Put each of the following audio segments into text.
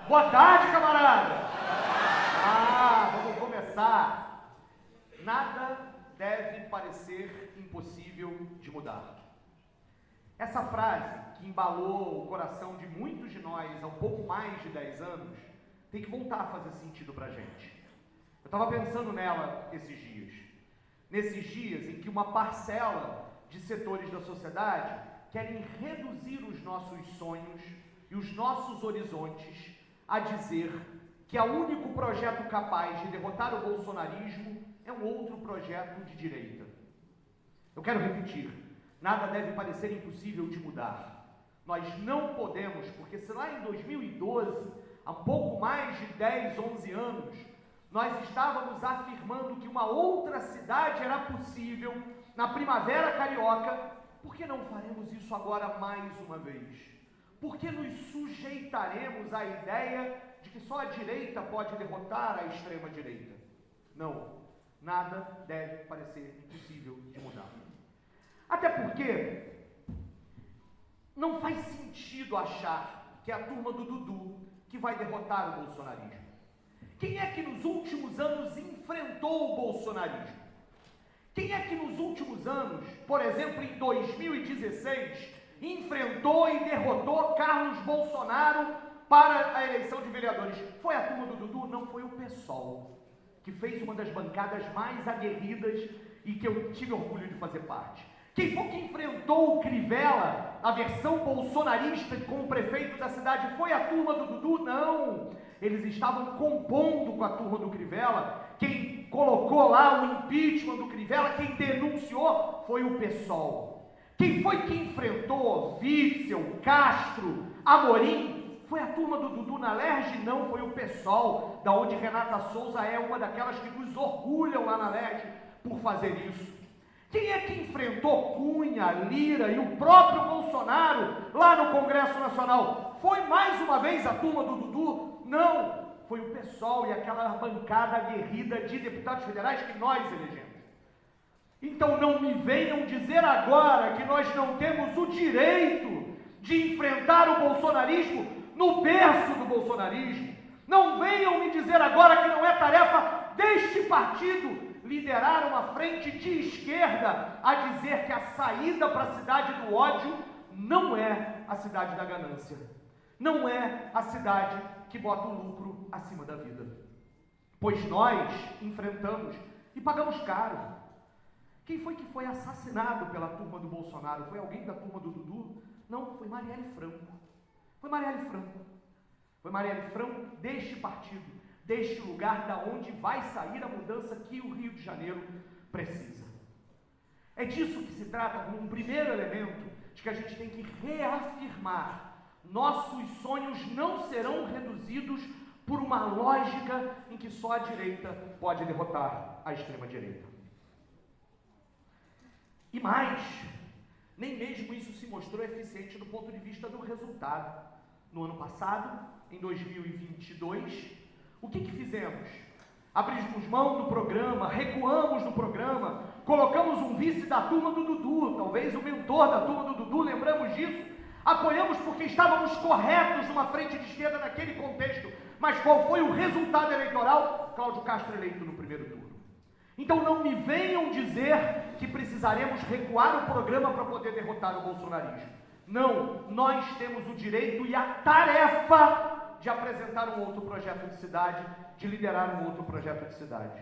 Boa tarde, camarada! Vamos começar. Nada deve parecer impossível de mudar. Essa frase, que embalou o coração de muitos de nós há um pouco mais de 10 anos, tem que voltar a fazer sentido pra gente. Eu estava pensando nela esses dias. Nesses dias em que uma parcela de setores da sociedade querem reduzir os nossos sonhos e os nossos horizontes a dizer que o único projeto capaz de derrotar o bolsonarismo é um outro projeto de direita. Eu quero repetir, nada deve parecer impossível de mudar. Nós não podemos, porque se lá em 2012, há pouco mais de 10, 11 anos, nós estávamos afirmando que uma outra cidade era possível na Primavera Carioca, por que não faremos isso agora mais uma vez? Por que nos sujeitaremos à ideia de que só a direita pode derrotar a extrema-direita? Não, nada deve parecer impossível de mudar. Até porque não faz sentido achar que é a turma do Dudu que vai derrotar o bolsonarismo. Quem é que nos últimos anos enfrentou o bolsonarismo? Quem é que nos últimos anos, por exemplo, em 2016, enfrentou e derrotou Carlos Bolsonaro para a eleição de vereadores? Foi a turma do Dudu? Não, foi o PSOL, que fez uma das bancadas mais aguerridas e que eu tive orgulho de fazer parte. Quem foi que enfrentou o Crivella, a versão bolsonarista como prefeito da cidade? Foi a turma do Dudu? Não! Eles estavam compondo com a turma do Crivella. Quem colocou lá o impeachment do Crivella, quem denunciou, foi o PSOL. Quem foi que enfrentou Witzel, Castro, Amorim? Foi a turma do Dudu na LERJ? Não, foi o PSOL, da onde Renata Souza é uma daquelas que nos orgulham lá na LERJ por fazer isso. Quem é que enfrentou Cunha, Lira e o próprio Bolsonaro lá no Congresso Nacional? Foi mais uma vez a turma do Dudu? Não, foi o PSOL e aquela bancada aguerrida de deputados federais que nós elegemos. Então não me venham dizer agora que nós não temos o direito de enfrentar o bolsonarismo no berço do bolsonarismo. Não venham me dizer agora que não é tarefa deste partido liderar uma frente de esquerda a dizer que a saída para a cidade do ódio não é a cidade da ganância. Não é a cidade que bota o lucro acima da vida. Pois nós enfrentamos e pagamos caro. Quem foi que foi assassinado pela turma do Bolsonaro? Foi alguém da turma do Dudu? Não, foi Marielle Franco. Foi Marielle Franco. Foi Marielle Franco deste partido, deste lugar da onde vai sair a mudança que o Rio de Janeiro precisa. É disso que se trata como um primeiro elemento, de que a gente tem que reafirmar: nossos sonhos não serão reduzidos por uma lógica em que só a direita pode derrotar a extrema-direita. E mais, nem mesmo isso se mostrou eficiente do ponto de vista do resultado. No ano passado, em 2022, o que fizemos? Abrimos mão do programa, recuamos do programa, colocamos um vice da turma do Dudu, talvez o mentor da turma do Dudu, lembramos disso. Apoiamos porque estávamos corretos numa frente de esquerda naquele contexto. Mas qual foi o resultado eleitoral? Cláudio Castro eleito no primeiro turno. Então não me venham dizer que precisaremos recuar o programa para poder derrotar o bolsonarismo. Não, nós temos o direito e a tarefa de apresentar um outro projeto de cidade, de liderar um outro projeto de cidade.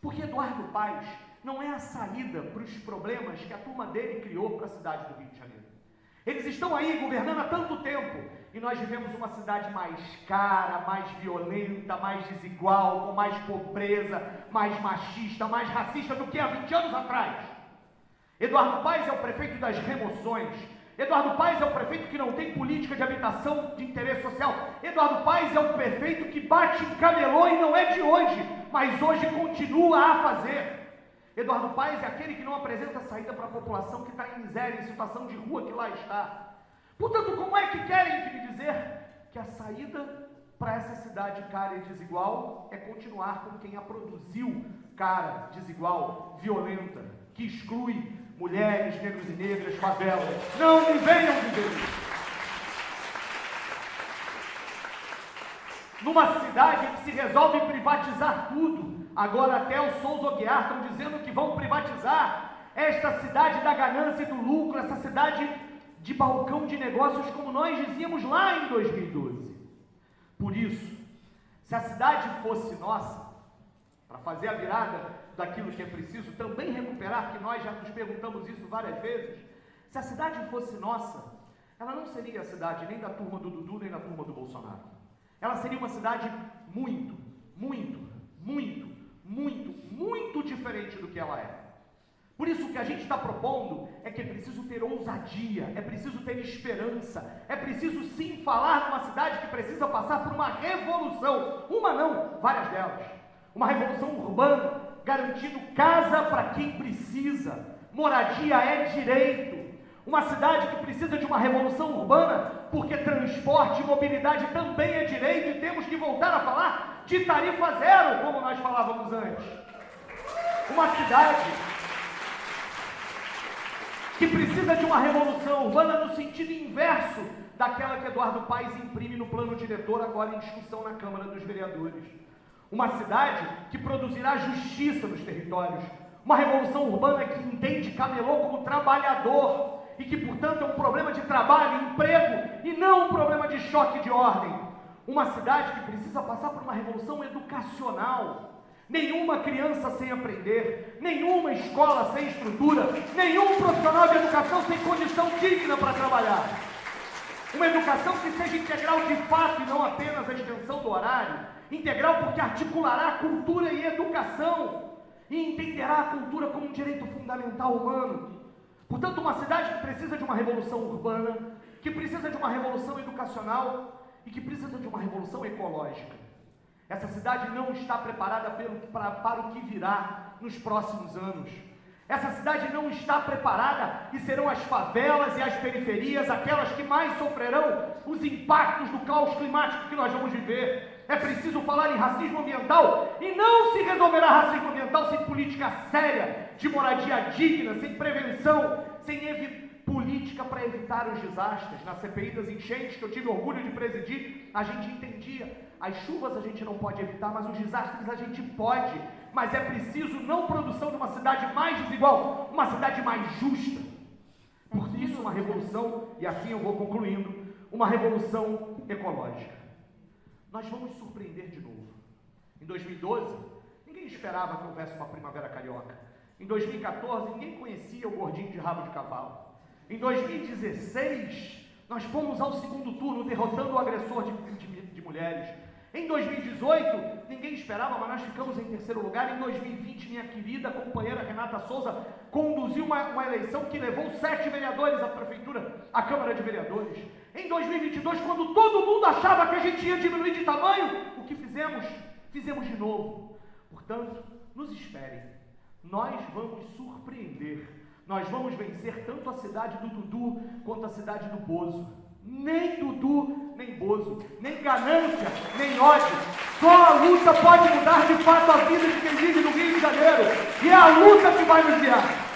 Porque Eduardo Paes não é a saída para os problemas que a turma dele criou para a cidade do Rio de Janeiro. Eles estão aí governando há tanto tempo e nós vivemos uma cidade mais cara, mais violenta, mais desigual, com mais pobreza, mais machista, mais racista do que há 20 anos atrás. Eduardo Paes é o prefeito das remoções. Eduardo Paes é o prefeito que não tem política de habitação de interesse social. Eduardo Paes é o prefeito que bate em camelô e não é de hoje, mas hoje continua a fazer. Eduardo Paes é aquele que não apresenta saída para a população que está em miséria, em situação de rua que lá está. Portanto, como é que querem me dizer que a saída para essa cidade cara e desigual é continuar com quem a produziu cara, desigual, violenta, que exclui mulheres, negros e negras, favelas? Não me venham dizer isso. numa cidade em que se resolve privatizar tudo. Agora até o Souza Aguiar estão dizendo que vão privatizar esta cidade da ganância e do lucro, essa cidade de balcão de negócios, como nós dizíamos lá em 2012. Por isso, se a cidade fosse nossa, para fazer a virada daquilo que é preciso também recuperar, que nós já nos perguntamos isso várias vezes, se a cidade fosse nossa, ela não seria a cidade nem da turma do Dudu, nem da turma do Bolsonaro. Ela seria uma cidade muito, muito, muito, muito, muito diferente do que ela é. Por isso o que a gente está propondo é que é preciso ter ousadia, é preciso ter esperança, é preciso sim falar numa cidade que precisa passar por uma revolução, uma não, várias delas. Uma revolução urbana, garantindo casa para quem precisa, moradia é direito. Uma cidade que precisa de uma revolução urbana, porque transporte e mobilidade também é direito, e temos que voltar a falar de tarifa zero, como nós falávamos antes. Uma cidade que precisa de uma revolução urbana no sentido inverso daquela que Eduardo Paes imprime no plano diretor, agora em discussão na Câmara dos Vereadores. Uma cidade que produzirá justiça nos territórios, uma revolução urbana que entende camelô como trabalhador e que, portanto, é um problema de trabalho, emprego e não um problema de choque de ordem. Uma cidade que precisa passar por uma revolução educacional. Nenhuma criança sem aprender, nenhuma escola sem estrutura, nenhum profissional de educação sem condição digna para trabalhar. Uma educação que seja integral de fato e não apenas a extensão do horário. Integral porque articulará a cultura e a educação e entenderá a cultura como um direito fundamental humano. Portanto, uma cidade que precisa de uma revolução urbana, que precisa de uma revolução educacional e que precisa de uma revolução ecológica. Essa cidade não está preparada para o que virá nos próximos anos. Essa cidade não está preparada e serão as favelas e as periferias aquelas que mais sofrerão os impactos do caos climático que nós vamos viver. É preciso falar em racismo ambiental e não se resolverá racismo ambiental sem política séria de moradia digna, sem prevenção, sem política para evitar os desastres. Na CPI das enchentes, que eu tive orgulho de presidir, a gente entendia, as chuvas a gente não pode evitar, mas os desastres a gente pode. Mas é preciso não produção de uma cidade mais desigual, uma cidade mais justa. Por isso uma revolução, e assim eu vou concluindo, uma revolução ecológica. Nós vamos surpreender de novo. Em 2012, ninguém esperava que houvesse uma primavera carioca. Em 2014, ninguém conhecia o gordinho de rabo de cavalo. Em 2016, nós fomos ao segundo turno derrotando o agressor de mulheres. Em 2018, ninguém esperava, mas nós ficamos em terceiro lugar. Em 2020, minha querida companheira Renata Souza conduziu uma eleição que levou 7 vereadores à prefeitura, à Câmara de Vereadores. Em 2022, quando todo mundo achava que a gente ia diminuir de tamanho, o que fizemos? Fizemos de novo. Portanto, nos esperem. Nós vamos surpreender. Nós vamos vencer tanto a cidade do Dudu quanto a cidade do Bozo. Nem Dudu, nem Bozo, nem ganância, nem ódio. Só a luta pode mudar de fato a vida de quem vive no Rio de Janeiro. E é a luta que vai nos guiar.